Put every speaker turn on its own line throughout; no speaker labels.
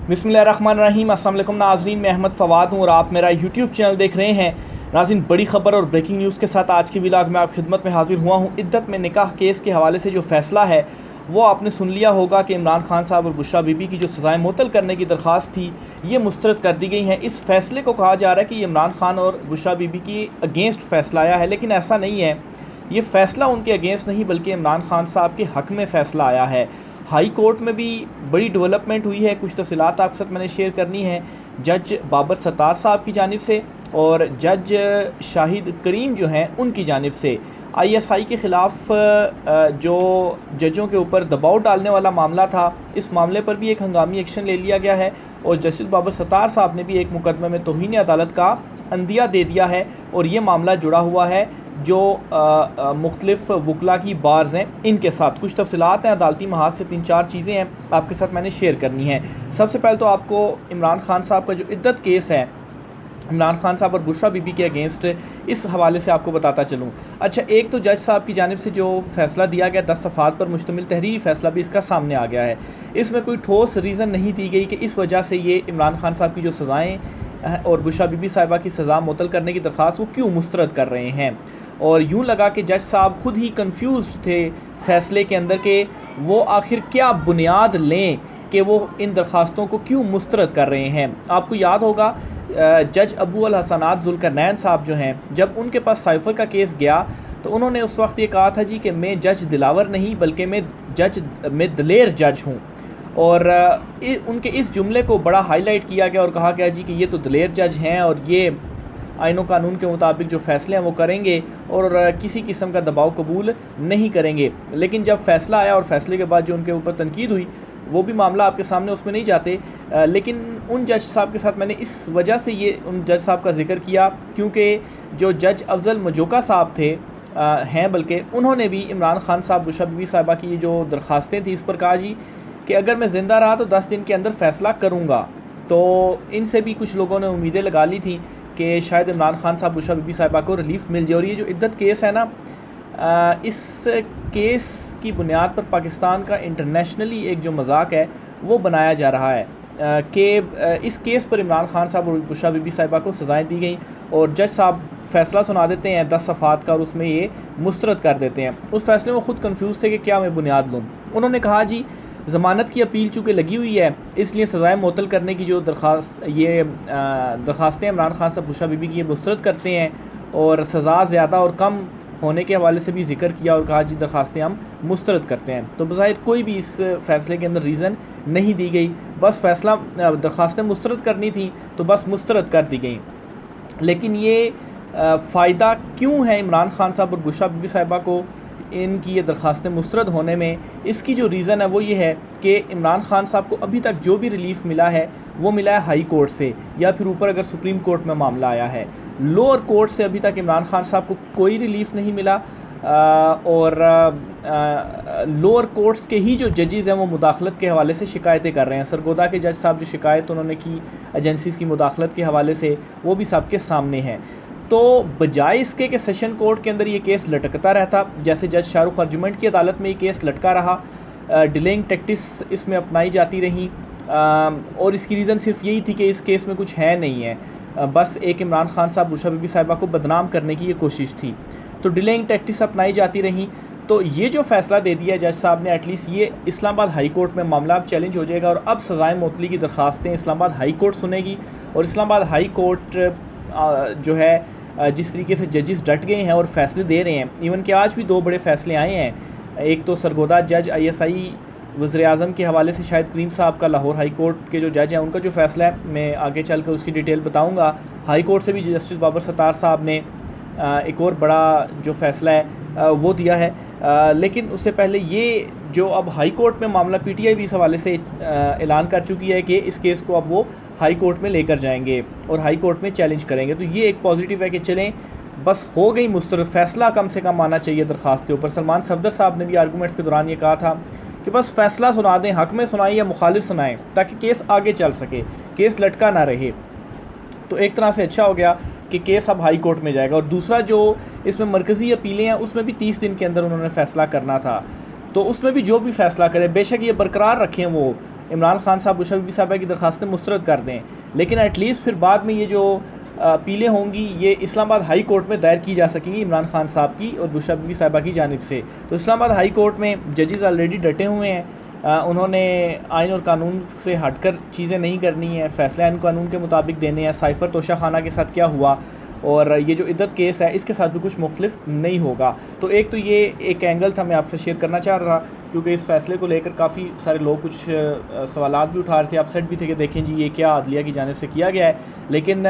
बिस्मिल्लाहिर्रहमानिर्रहीम। अस्सलाम वालेकुम नाज़रीन, मैं अहमद फ़वाद हूँ और आप मेरा यूट्यूब चैनल देख रहे हैं। नाज़रीन, बड़ी ख़बर और ब्रेकिंग न्यूज़ के साथ आज की व्लॉग में आपकी खिदमत में हाजिर हुआ हूँ। इद्दत में निकाह केस के हवाले से जो फ़ैसला है वो आपने सुन लिया होगा कि इमरान खान साहब और बुशरा बीबी की जो सज़ाएँ मुअत्तल करने की दरख्वास्त थी ये मुस्तरद कर दी गई हैं। इस फ़ैसले को कहा जा रहा है कि ये इमरान खान और बुशरा बीबी की अगेंस्ट फ़ैसला आया है, लेकिन ऐसा नहीं है। ये फ़ैसला उनके अगेंस्ट नहीं बल्कि इमरान खान साहब के हक़ में फ़ैसला आया है। हाई कोर्ट में भी बड़ी डेवलपमेंट हुई है। कुछ तफ़सीलात आपके साथ मैंने शेयर करनी है। जज बाबर सत्तार साहब की जानिब से और जज शाहिद करीम जो हैं उनकी जानिब से ISI के ख़िलाफ़ जो जजों के ऊपर दबाव डालने वाला मामला था, इस मामले पर भी एक हंगामी एक्शन ले लिया गया है और जस्टिस बाबर सत्तार साहब ने भी एक मुकदमे में तौहीन अदालत का अंदिया दे दिया है और ये मामला जुड़ा हुआ है जो मुख्तलिफ़ वकला की बार्स हैं इनके साथ। कुछ तफसीलात हैं अदालती महाज से, 3-4 चीज़ें हैं आपके साथ मैंने शेयर करनी है। सबसे पहले तो आपको इमरान खान साहब का जो इद्दत केस है इमरान खान साहब और बुशरा बीबी के अगेंस्ट, इस हवाले से आपको बताता चलूँ। अच्छा, एक तो जज साहब की जानिब से जो फ़ैसला दिया गया 10 सफ़हात पर मुश्तमिल तहरीरी फ़ैसला भी इसका सामने आ गया है। इसमें कोई ठोस रीज़न नहीं दी गई कि इस वजह से ये इमरान खान साहब की जो सज़ाएँ और बुशरा बीबी साहिबा की सज़ा मुअत्तल करने की दरख्वास्त वो क्यों मुस्तरद कर रहे हैं। और यूँ लगा कि जज साहब ख़ुद ही कन्फ्यूज़ थे फ़ैसले के अंदर कि वो आखिर क्या बुनियाद लें कि वो इन दरख्वास्तों को क्यों मुस्तरद कर रहे हैं। आपको याद होगा जज अबू अल हसनात ज़ुल्करनैन साहब जो हैं, जब उनके पास साइफ़र का केस गया तो उन्होंने उस वक्त ये कहा था जी कि मैं जज दिलावर नहीं बल्कि मैं दलेर जज हूँ। और उनके इस जुमले को बड़ा हाईलाइट किया गया और कहा गया जी कि ये तो दलेर जज हैं और ये आइन व कानून के मुताबिक जो फ़ैसले हैं वो करेंगे और किसी किस्म का दबाव कबूल नहीं करेंगे। लेकिन जब फ़ैसला आया और फ़ैसले के बाद जो उनके ऊपर तनकीद हुई वो भी मामला आपके सामने, उसमें नहीं जाते। लेकिन उन जज साहब के साथ मैंने इस वजह से ये उन जज साहब का ज़िक्र किया क्योंकि जो जज अफजल मजोका साहब थे हैं, बल्कि उन्होंने भी इमरान खान साहब बुशरा बीबी साहिबा की जो दरख्वास्तें थी इस पर कहा जी कि अगर मैं ज़िंदा रहा तो 10 दिन के अंदर फ़ैसला करूँगा। तो इनसे भी कुछ लोगों ने उम्मीदें लगा ली थी कि शायद इमरान खान साहब बुशरा बीबी साहिबा को रिलीफ़ मिल जाए। और ये जो इद्दत केस है ना, इस केस की बुनियाद पर पाकिस्तान का इंटरनेशनली एक जो मजाक है वो बनाया जा रहा है कि इस केस पर इमरान खान साहब और बुशरा बीबी साहिबा को सज़ाएँ दी गई और जज साहब फ़ैसला सुना देते हैं 10 सफ़हात का और उसमें ये मुस्तरद कर देते हैं। उस फैसले में ख़ुद कन्फ्यूज़ थे कि क्या मैं बुनियाद लूँ। उन्होंने कहा जी ज़मानत की अपील चूँकि लगी हुई है इसलिए सज़ाएँ मुअत्तल करने की जो दरख्वास्तें इमरान खान साहब बुशरा बीबी की ये मुस्तरद करते हैं और सज़ा ज़्यादा और कम होने के हवाले से भी जिक्र किया और कहा जी दरख्वास्तें हम मुस्तरद करते हैं। तो बज़ाहिर कोई भी इस फ़ैसले के अंदर रीज़न नहीं दी गई, बस फ़ैसला दरख्वास्तें मुस्तरद करनी थी तो बस मुस्तरद कर दी गई। लेकिन ये फ़ायदा क्यों है इमरान खान साहब और बुशरा बीबी साहिबा को इनकी ये दरख्वास्तें मुस्तरद होने में, इसकी जो रीज़न है वो ये है कि इमरान खान साहब को अभी तक जो भी रिलीफ़ मिला है वो मिला है हाई कोर्ट से या फिर ऊपर अगर सुप्रीम कोर्ट में मामला आया है। लोअर कोर्ट से अभी तक इमरान खान साहब को कोई रिलीफ़ नहीं मिला और लोअर कोर्ट्स के ही जो जजेज़ हैं वो मुदाखलत के हवाले से शिकायतें कर रहे हैं। सरगोदा के जज साहब जो शिकायत उन्होंने की एजेंसीज़ की मुदाखलत के हवाले से वो भी सबके सामने है। तो बजाय इसके कि सेशन कोर्ट के अंदर ये केस लटकता रहता, जैसे जज शाहरुख अर्जुमेंट की अदालत में ये केस लटका रहा, डिलेइंग टैक्टिस इसमें अपनाई जाती रहीं और इसकी रीज़न सिर्फ यही थी कि इस केस में कुछ है नहीं है, बस एक इमरान खान साहब बुशरा बीबी साहिबा को बदनाम करने की ये कोशिश थी। तो डिलेइंग टैक्टिस अपनाई जाती रहीं। तो ये जो फ़ैसला दे दिया जज साहब ने, एटलीस्ट ये इस्लामाबाद हाई कोर्ट में मामला अब चैलेंज हो जाएगा और अब सज़ाएँ मुअत्तली की दरख्वास्तें इस्लामाबाद हाई कोर्ट सुनेगी। और इस्लामाबाद हाई कोर्ट जो है जिस तरीके से जजेस डट गए हैं और फ़ैसले दे रहे हैं, इवन कि आज भी 2 बड़े फ़ैसले आए हैं। एक तो सरगोदा जज ISI वज़ीर-ए-आज़म के हवाले से शाहिद करीम साहब का, लाहौर हाई कोर्ट के जो जज हैं उनका जो फ़ैसला है, मैं आगे चल कर उसकी डिटेल बताऊंगा। हाई कोर्ट से भी जस्टिस बाबर सत्तार साहब ने एक और बड़ा जो फ़ैसला है वो दिया है। लेकिन उससे पहले ये जो अब हाई कोर्ट में मामला PTI भी इस हवाले से ऐलान कर चुकी है कि इस केस को अब वो हाई कोर्ट में लेकर जाएंगे और हाई कोर्ट में चैलेंज करेंगे। तो ये एक पॉजिटिव है कि चलें बस हो गई मुस्तरद, फ़ैसला कम से कम आना चाहिए दरख्वास्त के ऊपर। सलमान सफदर साहब ने भी आर्गूमेंट्स के दौरान ये कहा था कि बस फ़ैसला सुना दें, हक़ में सुनाएं या मुखालिफ सुनाएं ताकि केस आगे चल सके, केस लटका ना रहे। तो एक तरह से अच्छा हो गया कि केस अब हाई कोर्ट में जाएगा। और दूसरा जो इसमें मरकज़ी अपीलें हैं उसमें भी 30 दिन के अंदर उन्होंने फ़ैसला करना था, तो उसमें भी जो भी फ़ैसला करें बेशक ये बरकरार रखें वो इमरान खान साहब बुशरा बीबी साहिबा की दरखास्तें मुस्तरद कर दें, लेकिन एटलीस्ट फिर बाद में ये जो अपीलें होंगी ये इस्लामाबाद हाई कोर्ट में दायर की जा सकेंगी इमरान खान साहब की और बुशरा बीबी साहिबा की जानिब से। तो इस्लामाबाद हाई कोर्ट में जजेस ऑलरेडी डटे हुए हैं, उन्होंने आइन और कानून से हटकर चीज़ें नहीं करनी है, फ़ैसले आइन कानून के मुताबिक देने हैं। साइफ़र तोशा खाना के साथ क्या हुआ और ये जो इद्दत केस है इसके साथ भी कुछ मुख्तलिफ नहीं होगा। तो ये एक एंगल था मैं आपसे शेयर करना चाह रहा था, क्योंकि इस फ़ैसले को लेकर काफ़ी सारे लोग कुछ सवालात भी उठा रहे थे, अपसेट भी थे कि देखें जी ये क्या अदलिया की जानिब से किया गया है। लेकिन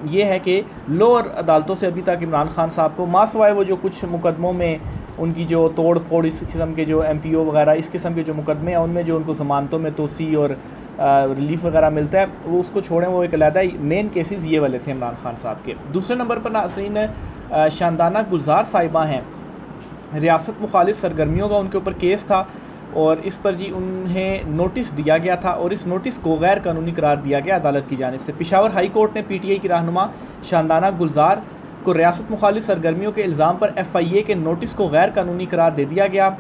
ये है कि लोअर अदालतों से अभी तक इमरान खान साहब को मासवाए वो जो कुछ मुकदमों में उनकी जो तोड़ फोड़ इस किस्म के जो MPO वगैरह इस किस्म के जो मुकदमे हैं उनमें जो उनको ज़मानतों में तोसी और रिलीफ वगैरह मिलता है वो उसको छोड़ें, वो एक अलहदा मेन केसेस ये वाले थे इमरान खान साहब के। दूसरे नंबर पर नाज़रीन शानदाना गुलजार साहिबा हैं, रियासत मुखालिफ सरगर्मियों का उनके ऊपर केस था और इस पर जी उन्हें नोटिस दिया गया था और इस नोटिस को गैर कानूनी करार दिया गया अदालत की जानिब से। पेशावर हाई कोर्ट ने PTI की रहनुमा शानदाना गुलजार को रियासत मुखालिफ सरगर्मियों के इल्ज़ाम पर FIA के नोटिस को गैर कानूनी करार दे दिया गया।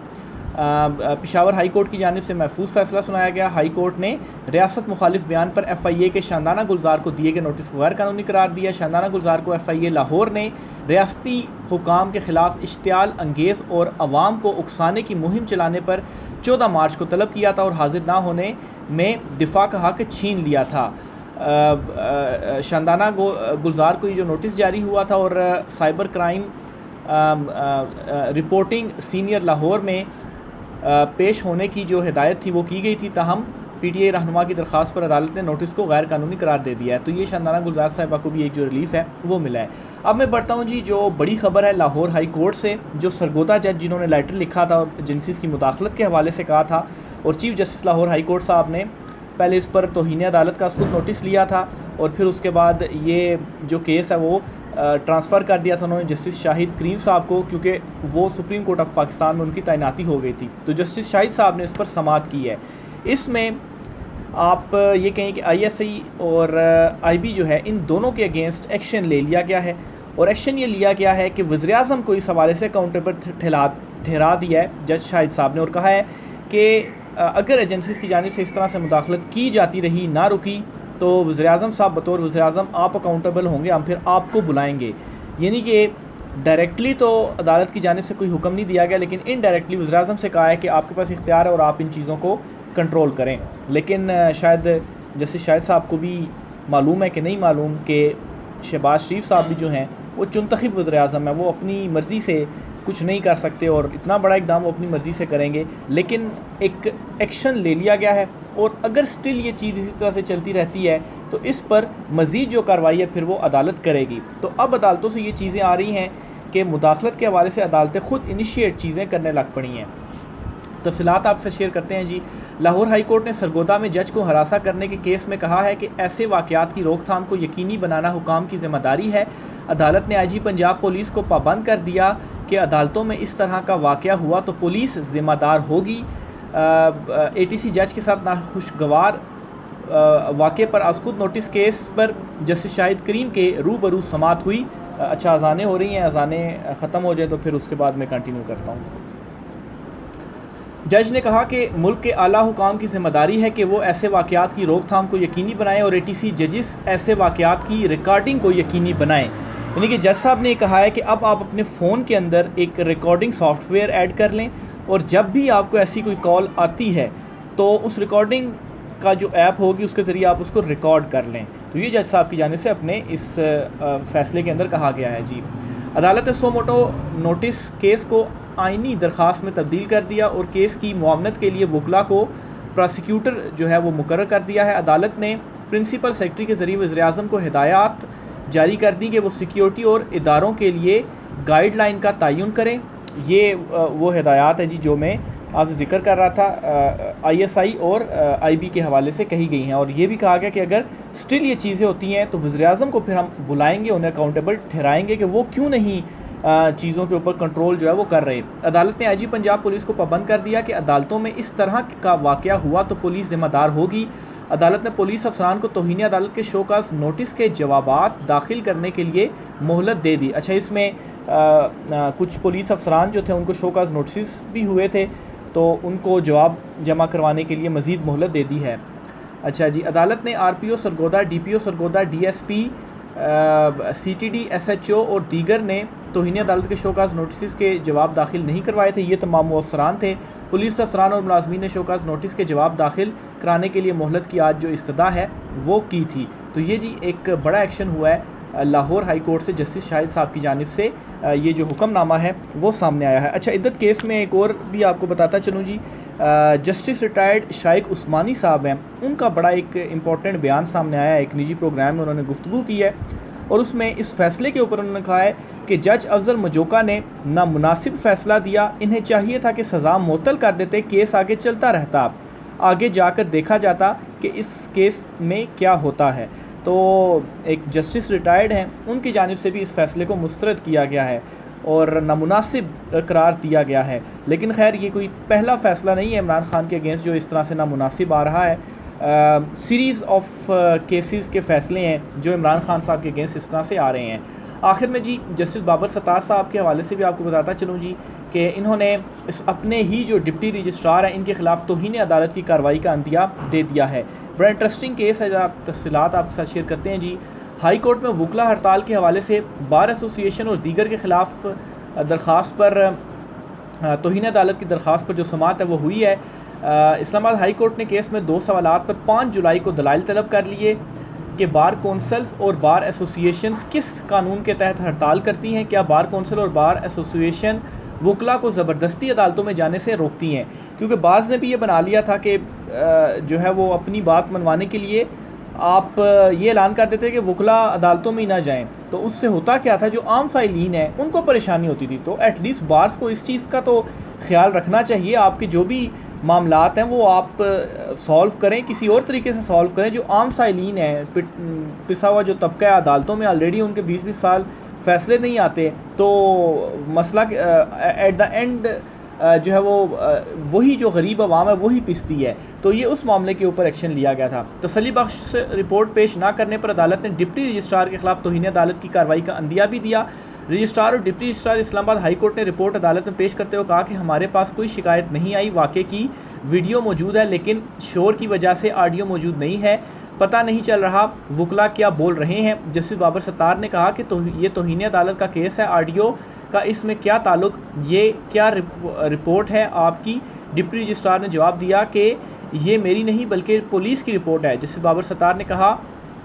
पेशावर हाई कोर्ट की जानिब से महफूज फ़ैसला सुनाया गया। हाई कोर्ट ने रियासत मुखालिफ बयान पर FIA के शानदाना गुलजार को दिए गए नोटिस को गैर कानूनी करार दिया। शानदाना गुलजार को FIA लाहौर ने रियासती हुकाम के ख़िलाफ़ इश्तियाल अंगेज़ और अवाम को उकसाने की मुहिम चलाने पर 14 मार्च को तलब किया था और हाजिर ना होने में दिफा का हक़ छीन लिया था। शानदाना गुलजार को ये जो नोटिस जारी हुआ था और cyber crime reporting senior Lahore में पेश होने की जो हिदायत थी वो की गई थी, ताहम PTI रहनुमा की दरख्वास्त पर अदालत ने नोटिस को गैर कानूनी करार दे दिया है। तो ये शानदाना गुलजार साहिबा को भी एक जो रिलीफ है वो मिला है। अब मैं बढ़ता हूँ जी, जो बड़ी खबर है लाहौर हाई कोर्ट से, जो सरगोदा जज जिन्होंने लेटर लिखा था और एजेंसीज़ की मुदाखलत के हवाले से कहा था और chief justice Lahore high court साहब ने पहले इस पर तौहीन अदालत का खुद नोटिस लिया था और फिर उसके बाद ये जो केस है वो ट्रांसफ़र कर दिया था उन्होंने जस्टिस शाहिद करीम साहब को, क्योंकि वो सुप्रीम कोर्ट ऑफ पाकिस्तान में उनकी तैनाती हो गई थी। तो जस्टिस शाहिद साहब ने इस पर समाअत की है। इसमें आप ये कहें कि ISI और IB जो है इन दोनों के अगेंस्ट एक्शन ले लिया गया है और एक्शन ये लिया गया है कि वज़ीर-ए-आज़म को इस हवाले से अकाउंटेबल ठहरा दिया है जज शाहिद साहब ने और कहा है कि अगर एजेंसीज़ की जानिब से इस तरह से मुदाखलत की जाती रही, ना रुकी, तो वज़ीर-ए-आज़म साहब बतौर वज़ीर-ए-आज़म आप अकाउंटेबल होंगे, हम फिर आपको बुलाएंगे। यानी कि डायरेक्टली तो अदालत की जानिब से कोई हुक्म नहीं दिया गया, लेकिन इनडायरेक्टली वज़ीर-ए-आज़म से कहा है कि आपके पास इख्तियार है और आप इन चीज़ों को कंट्रोल करें। लेकिन शायद जस्टिस शाहिद साहब को भी मालूम है कि नहीं मालूम कि शहबाज शरीफ साहब भी जो हैं वो चुनतखब वज़ीर-ए-आज़म है, वो अपनी मर्ज़ी से कुछ नहीं कर सकते और इतना बड़ा इक़दाम वो अपनी मर्ज़ी से करेंगे। लेकिन एक एक्शन ले लिया गया है और अगर स्टिल ये चीज़ इसी तरह से चलती रहती है तो इस पर मज़ीद जो कार्रवाई है फिर वो अदालत करेगी। तो अब अदालतों से ये चीज़ें आ रही हैं कि मुदाखलत के हवाले से अदालतें ख़ुद इनिशिएट चीज़ें करने लग पड़ी हैं। तफ़सीलात आपसे शेयर करते हैं जी। लाहौर हाई कोर्ट ने सरगोदा में जज को हरासा करने के केस में कहा है कि ऐसे वाक़यात की रोकथाम को यकीनी बनाना हुकाम की ज़िम्मेदारी है। अदालत ने IG पंजाब पुलिस को पाबंद कर दिया कि अदालतों में इस तरह का वाक़या हुआ तो पुलिस ज़िम्मेदार होगी। ATC जज के साथ नाखुशगवार वाक़े पर आज खुद नोटिस केस पर जस्टिस शाहिद करीम के रूबरू समाअत हुई। अच्छा, अज़ानें हो रही हैं, अज़ानें ख़त्म हो जाए तो फिर उसके बाद मैं कंटिन्यू करता हूँ। जज ने कहा कि मुल्क के आला हुकाम की ज़िम्मेदारी है कि वो ऐसे वाक़यात की रोकथाम को यकीनी बनाएं और ATC जजिस ऐसे वाक़यात की रिकॉर्डिंग को यकीनी बनाएं। यानी कि जज साहब ने कहा है कि अब आप अपने फ़ोन के अंदर एक रिकॉर्डिंग सॉफ्टवेयर ऐड कर लें और जब भी आपको ऐसी कोई कॉल आती है तो उस रिकॉर्डिंग का जो ऐप होगी उसके ज़रिए आप उसको रिकॉर्ड कर लें। तो ये जज साहब की जानिब से अपने इस फ़ैसले के अंदर कहा गया है जी। अदालत ने सो मोटो नोटिस केस को आइनी दरख्वास्त में तब्दील कर दिया और केस की मुआवनत के लिए वकला को प्रोसिक्यूटर जो है वो मुकर्रर कर दिया है। अदालत ने प्रिंसिपल सेक्रेटरी के ज़रिए वज़ीर-ए-आज़म को हिदायत जारी कर दी कि वो सिक्योरिटी और इदारों के लिए गाइडलाइन का तयन करें। ये वो हिदायत है जी जो मैं आपसे जिक्र कर रहा था, ISI और IB के हवाले से कही गई हैं। और ये भी कहा गया कि अगर स्टिल ये चीज़ें होती हैं तो वज़ीर-ए-आज़म को फिर हम बुलाएंगे, उन्हें अकाउंटेबल ठहराएंगे कि वो क्यों नहीं चीज़ों के ऊपर कंट्रोल जो है वो कर रहे। अदालत ने IG पंजाब पुलिस को पाबंद कर दिया कि अदालतों में इस तरह का वाक़या हुआ तो पुलिस ज़िम्मेदार होगी। अदालत ने पुलिस अफसरान को तौहीन अदालत के शोकास नोटिस के जवाबात दाखिल करने के लिए मोहलत दे दी। अच्छा, इसमें कुछ पुलिस अफसरान जो थे उनको शोकास नोटिस भी हुए थे तो उनको जवाब जमा करवाने के लिए मज़ीद मोहलत दे दी है। अच्छा जी, अदालत ने RPO Sargodha, DPO Sargodha, DSP, CTD, SHO और दीगर ने तौहीन अदालत के शोकाज नोटिस के जवाब दाखिल नहीं करवाए थे। ये तमाम अफसरान थे। पुलिस अफसरान और मुलाजमीन ने शोकाज नोटिस के जवाब दाखिल कराने के लिए मोहलत की आज जो इस्तदा है वो की थी। तो ये जी एक बड़ा एक्शन हुआ है लाहौर हाई कोर्ट से जस्टिस शाहिद साहब की जानिब से ये जो हुक्मनामा है वो सामने आया है। अच्छा, इद्दत केस में एक और भी आपको बताता चलूँ जी, जस्टिस रिटायर्ड शाइक उस्मानी साहब हैं, उनका बड़ा एक इम्पॉर्टेंट बयान सामने आया है। एक निजी प्रोग्राम में उन्होंने गुफ्तगू की है और उसमें इस फैसले के ऊपर उन्होंने कहा है कि जज अफजल मजोका ने नामुनासिब फ़ैसला दिया। इन्हें चाहिए था कि सज़ा मुअत्तल कर देते, केस आगे चलता रहता, आगे जाकर देखा जाता कि इस केस में क्या होता है। तो एक जस्टिस रिटायर्ड हैं, उनकी जानिब से भी इस फैसले को मुस्तरद किया गया है और नामुनासिब करार दिया गया है। लेकिन खैर ये कोई पहला फ़ैसला नहीं है इमरान खान के अगेंस्ट जो इस तरह से नामुनासिब आ रहा है। सीरीज़ ऑफ केसेस के फ़ैसले हैं जो इमरान खान साहब के अगेंस्ट इस तरह से आ रहे हैं। आखिर में जी जस्टिस बाबर सत्तार साहब के हवाले से भी आपको बताता चलूँ जी कि इन्होंने इस अपने ही जो डिप्टी रजिस्ट्रार हैं इनके ख़िलाफ़ तौहीन अदालत की कार्रवाई का अंदिया दे दिया है। बड़ा इंटरेस्टिंग केस है, आप तफसीलात आपके साथ शेयर करते हैं जी। हाई कोर्ट में वकला हड़ताल के हवाले से बार एसोसिएशन और दीगर के ख़िलाफ़ दरख्वास्त पर तौहीन अदालत की दरख्वास्त पर जो समाअत है वो हुई है। इस्लामाबाद हाई कोर्ट ने केस में 2 सवालात पर 5 जुलाई को दलाइल तलब कर लिए कि बार कौंसल्स और बार एसोसिएशंस किस कानून के तहत हड़ताल करती हैं। क्या बार कौंसल और बार एसोसिएशन वकला को ज़बरदस्ती अदालतों में जाने से रोकती हैं? क्योंकि बाज़ ने भी ये बना लिया था कि जो है वो अपनी बात मनवाने के लिए आप ये ऐलान कर देते कि वकला अदालतों में ही ना जाएं। तो उससे होता क्या था, जो आम साइलीन है उनको परेशानी होती थी। तो एटलीस्ट बार्स को इस चीज़ का तो ख्याल रखना चाहिए, आपके जो भी मामलात हैं वो आप सॉल्व करें, किसी और तरीके से सॉल्व करें। जो आम साइलीन है, पिसा हुआ जो तबका है, अदालतों में ऑलरेडी उनके 20-20 साल फ़ैसले नहीं आते, तो मसला एट द एंड जो है वो वही जो गरीब अवाम है वही पिसती है। तो ये उस मामले के ऊपर एक्शन लिया गया था। तसल्ली बख्श रिपोर्ट पेश ना करने पर अदालत ने डिप्टी रजिस्ट्रार के खिलाफ तौहीन अदालत की कार्रवाई का अंदिया भी दिया। रजिस्ट्रार और deputy registrar Islamabad high court ने रिपोर्ट अदालत में पेश करते हुए कहा कि हमारे पास कोई शिकायत नहीं आई, वाक़े की वीडियो मौजूद है लेकिन शोर की वजह से ऑडियो मौजूद नहीं है, पता नहीं चल रहा वकला क्या बोल रहे हैं। जस्टिस बाबर सत्तार ने कहा कि ये तौहीन अदालत का केस है, ऑडियो का इसमें क्या ताल्लुक़, ये क्या रिपोर्ट है आपकी? डिप्टी रजिस्ट्रार ने जवाब दिया कि ये मेरी नहीं बल्कि पुलिस की रिपोर्ट है। जस्टिस बाबर सत्तार ने कहा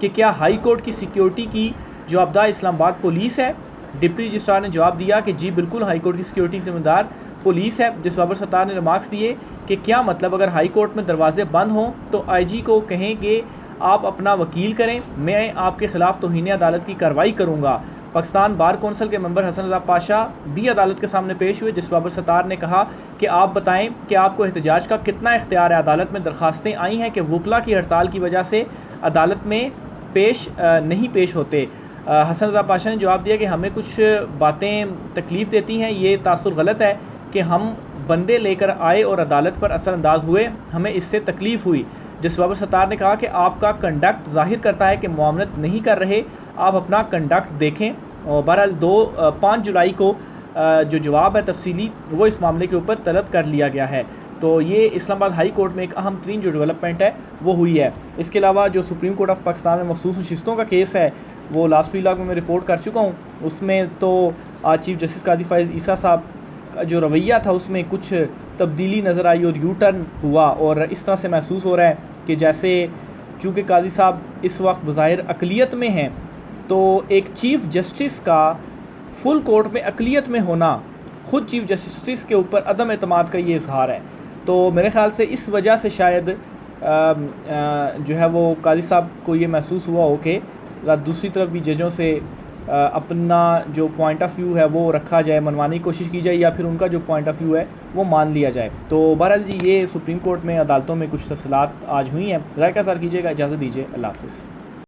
कि क्या हाई कोर्ट की सिक्योरिटी की जवाबदार इस्लामाबाद पुलिस है? डिप्टी रजिस्ट्रार ने जवाब दिया कि जी बिल्कुल, हाई कोर्ट की सिक्योरिटी जिम्मेदार पुलिस है। जस्टिस बाबर सत्तार ने रिमार्क्स दिए कि क्या मतलब, अगर हाई कोर्ट में दरवाजे बंद हों तो आईजी को कहेंगे आप अपना वकील करें, मैं आपके ख़िलाफ़ तौहीन अदालत की कार्रवाई करूँगा। पाकिस्तान बार कौंसिल के मेंबर हसन रज़ा पाशा भी अदालत के सामने पेश हुए। जस्टिस बाबर सत्तार ने कहा कि आप बताएं कि आपको एहतजाज का कितना इख्तियार है। अदालत में दरख्वास्तें आई हैं कि वकला की हड़ताल की वजह से अदालत में नहीं पेश होते। हसन रज़ा पाशा ने जवाब दिया कि हमें कुछ बातें तकलीफ़ देती हैं, ये तासुर गलत है कि हम बंदे लेकर आए और अदालत पर असरअंदाज हुए, हमें इससे तकलीफ़ हुई। जस्टिस बाबर सत्तार ने कहा कि आपका कंडक्ट ज़ाहिर करता है कि मुआमलत नहीं कर रहे, आप अपना कंडक्ट देखें। और बहरहाल 5 जुलाई को जो जवाब है तफसीली वो इस मामले के ऊपर तलब कर लिया गया है। तो ये इस्लामाबाद हाई कोर्ट में एक अहम तरीन जो डेवलपमेंट है वो हुई है। इसके अलावा जो सुप्रीम कोर्ट ऑफ पाकिस्तान में मखसूस नशिस्तों का केस है वो लास्ट व्लॉग में मैं रिपोर्ट कर चुका हूँ। उसमें तो आज चीफ जस्टिस कादी फ़ाइज़ ईसा साहब का जो रवैया था उसमें कुछ तब्दीली नज़र आई और यू टर्न हुआ, और इस तरह से महसूस हो रहा है कि जैसे चूँकि काजी साहब इस वक्त बज़ाहिर अक़लियत में हैं, तो एक चीफ़ जस्टिस का फुल कोर्ट में अक़लियत में होना ख़ुद चीफ़ जस्टिस के ऊपर अदम एतमाद का ये इजहार है। तो मेरे ख़्याल से इस वजह से शायद जो है वो काजी साहब को ये महसूस हुआ हो कि दूसरी तरफ भी जजों से अपना जो पॉइंट ऑफ व्यू है वो रखा जाए, मनवाने की कोशिश की जाए, या फिर उनका जो पॉइंट ऑफ व्यू है वो मान लिया जाए। तो बहरहाल जी ये सुप्रीम कोर्ट में अदालतों में कुछ तफसीलात आज हुई हैं। राय का सार कीजिएगा, इजाज़त दीजिए, अल्लाह हाफ़िज़।